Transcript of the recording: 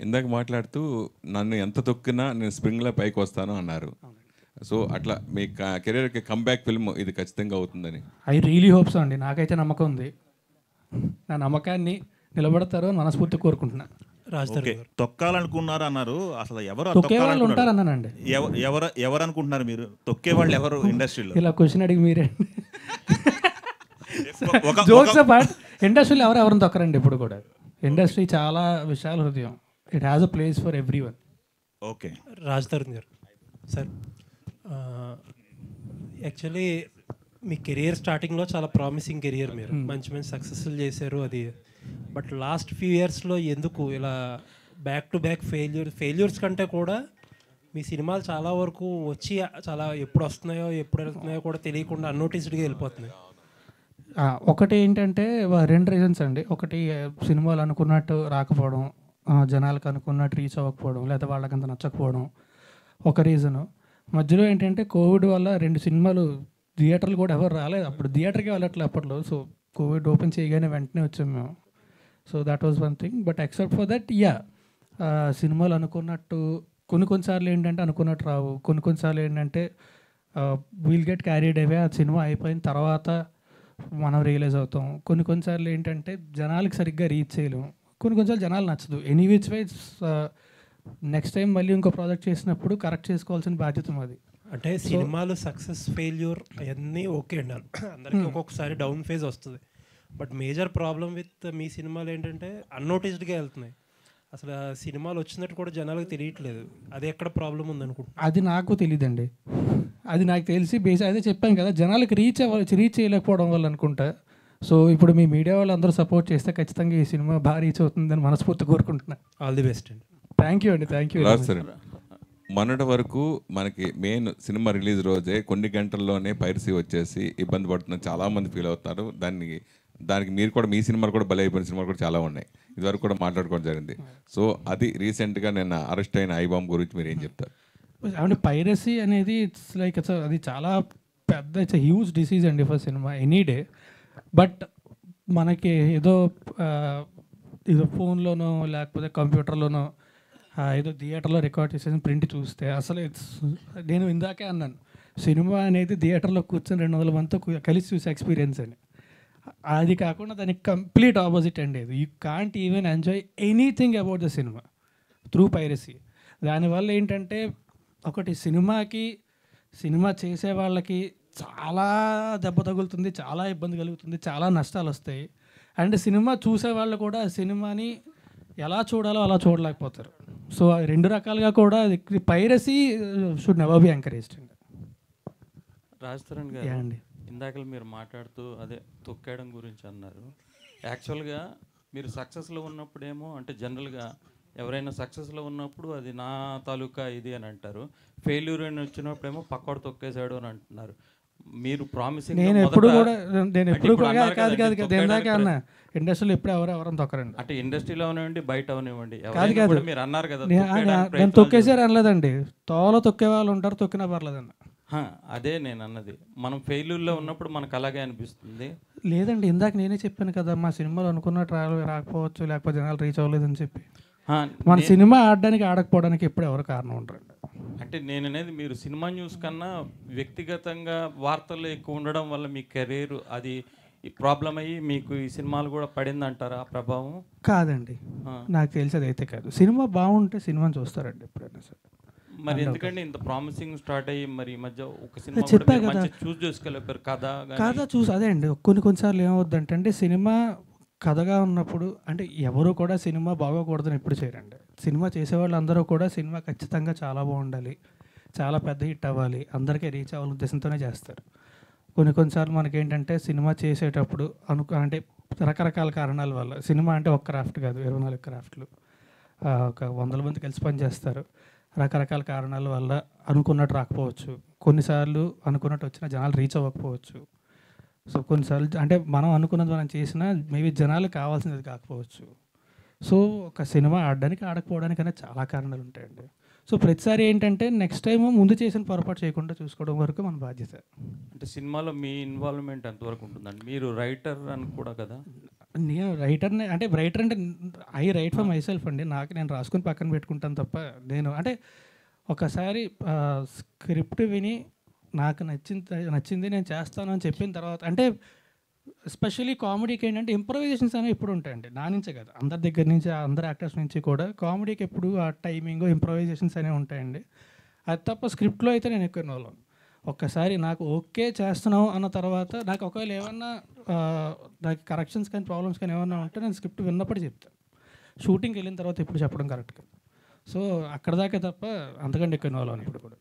ఇందాక మాట్లాడుతూ నన్ను ఎంత తొక్కినా నేను స్ప్రింగ్లో పైకి వస్తాను అన్నారు. సో అట్లా మీ కెరీర్కి కంబ్యాక్ ఫిల్మ్ ఇది ఖచ్చితంగా అవుతుందని ఐ రియలీ హోప్స్ అండి. నాకైతే నమ్మకం ఉంది. నా నమ్మకాన్ని నిలబడతారు అని మనస్ఫూర్తి కోరుకుంటున్నా. ఓకే, తొక్కాలనుకున్నారు అన్నారు. అసలు ఎవరు తొక్కే వాళ్ళు ఉంటారు అన్నానండి. ఎవరు అనుకుంటున్నారు మీరు? తొక్కే వాళ్ళు ఎవరు ఇండస్ట్రీలో? ఇలా క్వశ్చన్ అడిగి మీరే జోక్స్ బట్ ఇండస్ట్రీలో ఎవరెవరిని తొక్కరండి. ఇప్పుడు కూడా ఇండస్ట్రీ చాలా విశాల హృదయం. It has a place for every one. Okay, Raj Tarun గారు సార్, యాక్చువల్లీ మీ కెరియర్ స్టార్టింగ్లో చాలా ప్రామిసింగ్ కెరియర్, మీరు మంచి మంచి సక్సెస్ఫుల్ చేశారు అది. బట్ లాస్ట్ ఫ్యూ ఇయర్స్లో ఎందుకు ఇలా బ్యాక్ టు బ్యాక్ ఫెయిల్యూర్స్ కంటే కూడా మీ సినిమాలు చాలా వరకు వచ్చి చాలా ఎప్పుడు వస్తున్నాయో ఎప్పుడు వెళ్తున్నాయో కూడా తెలియకుండా అన్నోటిస్డ్గా వెళ్ళిపోతున్నాయి. ఒకటి ఏంటంటే రెండు రీజన్స్ అండి. ఒకటి సినిమాలు అనుకున్నట్టు రాకపోవడం, జనాలకు అనుకున్నట్టు రీచ్ అవ్వకపోవడం, లేదా వాళ్ళకి అంత నచ్చకపోవడం ఒక రీజను. మధ్యలో ఏంటంటే కోవిడ్ వల్ల 2 సినిమాలు థియేటర్లు కూడా ఎవరు రాలేదు. అప్పుడు థియేటర్కి వెళ్ళట్లేదు అప్పట్లో. సో కోవిడ్ ఓపెన్ చేయగానే వెంటనే వచ్చాం మేము. So that was one thing. But except for that సినిమాలు అనుకున్నట్టు కొన్నిసార్లు ఏంటంటే అనుకున్నట్టు రావు. కొన్నిసార్లు ఏంటంటే విల్ గెట్ క్యారీడ్ అవే. ఆ సినిమా అయిపోయిన తర్వాత మనం రియలైజ్ అవుతాం. కొన్నిసార్లు ఏంటంటే జనాలకి సరిగ్గా రీచ్ చేయలేము. కొన్నిసార్లు జనాలు నచ్చదు. Any which wise next time మళ్ళీ ఇంకో ప్రాజెక్ట్ చేసినప్పుడు కరెక్ట్ చేసుకోవాల్సిన బాధ్యత మాది. అంటే సినిమాలు సక్సెస్ ఫెయిల్యూర్ అవన్నీ ఓకే అండి, అందరికీ ఒక్కొక్కసారి డౌన్ ఫేజ్ వస్తుంది. But major problem with me సినిమాలు ఏంటంటే అన్నోటిస్డ్గా వెళ్తున్నాయి. అసలు సినిమాలు వచ్చినట్టు కూడా జనాలకు తెలియట్లేదు. అది ఎక్కడ ప్రాబ్లం ఉందనుకుంటున్నాను. అది నాకు తెలియదండి. అది నాకు తెలిసి అదే చెప్పాను కదా, జనాలకు రీచ్ చేయలేకపోవడం వల్ల అనుకుంటా. సో ఇప్పుడు మీ మీడియా వాళ్ళు అందరూ సపోర్ట్ చేస్తే ఖచ్చితంగా ఈ సినిమా బాగా రీచ్ అవుతుందని మనస్ఫూర్తి కోరుకుంటున్నా. ఆల్ ది బెస్ట్ అండి. థ్యాంక్ యూ అండి. Thank you. మొన్నటి వరకు మనకి మెయిన్ సినిమా రిలీజ్ రోజే కొన్ని గంటల్లోనే పైరసీ వచ్చేసి ఇబ్బంది పడుతున్న చాలామంది ఫీల్ అవుతారు. దానికి మీరు కూడా మీ సినిమాలు కూడా బలైపోయిన సినిమాలు కూడా చాలా ఉన్నాయి. ఇదివరకు కూడా మాట్లాడుకోవడం జరిగింది. సో అది రీసెంట్గా నిన్న అరెస్ట్ అయిన ఐబామ్ గురించి మీరు ఏం చెప్తారు? అంటే పైరసీ అనేది ఇట్స్ లైక్ అది చాలా పెద్ద ఇట్స్ హ్యూజ్ డిసీజ్ అండి for cinema any day. But మనకి ఏదో ఫోన్లోనో లేకపోతే కంప్యూటర్లోనో ఏదో థియేటర్లో రికార్డ్ చేసేసి ప్రింట్ చూస్తే అసలు నేను ఇందాకే అన్నాను, సినిమా అనేది థియేటర్లో కూర్చొని 200 మందితో కలిసి చూసే ఎక్స్పీరియన్స్ అని. అది కాకుండా దానికి కంప్లీట్ ఆపోజిట్ అండి. You can't even enjoy anything about the cinema through piracy. దానివల్ల ఏంటంటే ఒకటి సినిమా చేసే వాళ్ళకి చాలా దెబ్బ తగులుతుంది, చాలా ఇబ్బంది కలుగుతుంది, చాలా నష్టాలు వస్తాయి. అండ్ సినిమా చూసే వాళ్ళు కూడా సినిమాని ఎలా చూడాలో అలా చూడలేకపోతారు. సో 2 రకాలుగా కూడా piracy should never be encouraged అండి. రాజ్ తరుణ్ గారు అండి, ఇందాక మీరు మాట్లాడుతూ అదే తొక్కేయడం గురించి అన్నారు. యాక్చువల్గా మీరు సక్సెస్లో ఉన్నప్పుడేమో అంటే జనరల్గా ఎవరైనా సక్సెస్లో ఉన్నప్పుడు అది నా తాలూకా ఇది అని అంటారు. ఫెయిల్యూర్ అని వచ్చినప్పుడేమో పక్కోడు తొక్కేశాడు అని అంటున్నారు. మీరు ప్రామిసింగ్ నేను ఎప్పుడు కూడా అన్న ఇండస్ట్రీలో ఎప్పుడు ఎవరెవరం తొక్కరండి. అంటే ఇండస్ట్రీలో అవనివ్వండి బయట అవనివ్వండి కాదు మీరు అన్నారు కదా, నేను తొక్కేసారు అనలేదండి. తోలో తొక్కే వాళ్ళు ఉంటారు, తొక్కినా పర్లేదండి. అదే నేను అన్నది, మనం ఫెయిల్యూర్లో ఉన్నప్పుడు మనకు అలాగే అనిపిస్తుంది. లేదండి, ఇందాక నేనే చెప్పాను కదా, మా సినిమాలు అనుకున్నట్టు రాకపోవచ్చు, లేకపోతే జనాలు రీచ్ అవ్వలేదని చెప్పి. మన సినిమా ఆడడానికి ఆడకపోవడానికి ఎప్పుడు ఎవరు కారణం ఉంటారండి. అంటే నేను అనేది మీరు సినిమా న్యూస్ కన్నా వ్యక్తిగతంగా వార్తలు ఎక్కువ ఉండడం వల్ల మీ కెరీర్ అది ప్రాబ్లం అయ్యి మీకు ఈ సినిమాలు కూడా పడింది అంటారా ఆ ప్రభావం? కాదండి, నాకు తెలిసేది అయితే కాదు. సినిమా బాగుంటే సినిమాని చూస్తారండి ఎప్పుడైనా సరే. మరి ఎందుకంటే ఇంత ప్రామిసింగ్ స్టార్ట్ అయ్యి మరి ఈ మధ్య ఒక సినిమా చెప్పా కదా చూస్ చేసుకోలేరు కథ చూసి. అదే అండి, కొన్నిసార్లు ఏమవుద్దంటే సినిమా కథగా ఉన్నప్పుడు అంటే ఎవరు కూడా సినిమా బాగోకూడదని ఎప్పుడు చేయరండి. సినిమా చేసేవాళ్ళు అందరూ కూడా సినిమా ఖచ్చితంగా చాలా బాగుండాలి, చాలా పెద్ద హిట్ అవ్వాలి, అందరికీ రీచ్ అవ్వాలని ఉద్దేశంతోనే చేస్తారు. కొన్నిసార్లు మనకేంటంటే సినిమా చేసేటప్పుడు అంటే రకరకాల కారణాల వల్ల, సినిమా అంటే ఒక క్రాఫ్ట్ కాదు, 24 క్రాఫ్ట్లు, ఒక 100 మంది కలిసి పనిచేస్తారు. రకరకాల కారణాల వల్ల అనుకున్నట్టు రాకపోవచ్చు, కొన్నిసార్లు అనుకున్నట్టు వచ్చిన జనాలు రీచ్ అవ్వకపోవచ్చు. సో కొన్నిసార్లు అంటే మనం అనుకున్నది మనం చేసినా మేబీ జనాలు కావాల్సినది కాకపోవచ్చు. సో ఒక సినిమా ఆడడానికి ఆడకపోవడానికి అనేది చాలా కారణాలు ఉంటాయండి. సో ప్రతిసారి ఏంటంటే నెక్స్ట్ టైం ముందు చేసిన పొరపాటు చేయకుండా చూసుకోవడం వరకు మన బాధ్యత. అంటే సినిమాలో మీ ఇన్వాల్వ్మెంట్ ఎంతవరకు ఉంటుందండి? మీరు రైటర్ అని కూడా కదా? నేను రైటర్ని అంటే రైటర్ అంటే I right for my self అండి. నాకు నేను రాసుకుని పక్కన పెట్టుకుంటాను తప్ప నేను అంటే ఒకసారి స్క్రిప్ట్ విని నాకు నచ్చింది నేను చేస్తాను అని చెప్పిన తర్వాత అంటే ఎస్పెషల్లీ కామెడీకి ఏంటంటే ఇంప్రవైజేషన్స్ అనేవి ఎప్పుడు ఉంటాయండి. నా నుంచే కదా, అందరి దగ్గర నుంచి అందరు యాక్టర్స్ నుంచి కూడా కామెడీకి ఎప్పుడు ఆ టైమింగ్ ఇంప్రవైజేషన్స్ అనేవి ఉంటాయండి. అది తప్ప స్క్రిప్ట్లో అయితే నేను ఎక్కువ ఇన్వాల్వ్ అవ్వను. ఒక్కసారి నాకు ఓకే చేస్తున్నావు అన్న తర్వాత నాకు ఒకవేళ ఏమన్నా నాకు కరెక్షన్స్ కానీ ప్రాబ్లమ్స్ కానీ ఏమన్నా ఉంటే నేను స్క్రిప్ట్ విన్నప్పుడు చెప్తాను. షూటింగ్కి వెళ్ళిన తర్వాత ఎప్పుడు చెప్పడం కరెక్ట్ కాదు. సో అక్కడ దాకా తప్ప అంతకంటే ఎక్కువ ఇన్వాల్వ్ అవ్వను ఇప్పుడు కూడా.